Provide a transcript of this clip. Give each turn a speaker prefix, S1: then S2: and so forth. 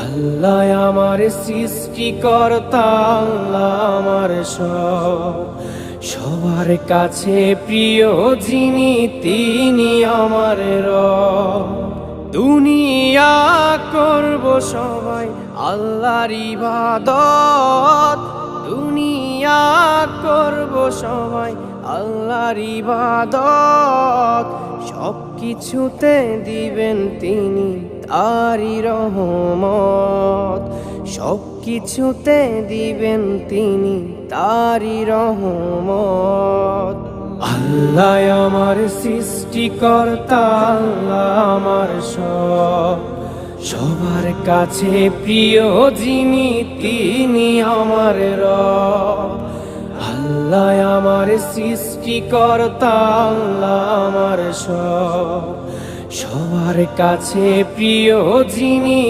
S1: আল্লাহ আমার সৃষ্টিকর্তা, আল্লাহ আমার সবার কাছে প্রিয় যিনি তিনি আমার রব। দুনিয়া করব সবাই আল্লাহর ইবাদত, দুনিয়া করব সবাই আল্লাহর ইবাদত। সব কিছুতে দিবেন তিনি তারি রহমত, সব কিছুতে দিবেন তিনি তারি রহমত। আল্লাহ আমার সৃষ্টিকর্তা, আল্লাহ আমার সবার কাছে প্রিয় যিনি তিনি আমার রব। আল্লাহ আমার সৃষ্টিকর্তা, আল্লাহ আমার সবার কাছে প্রিয় যিনি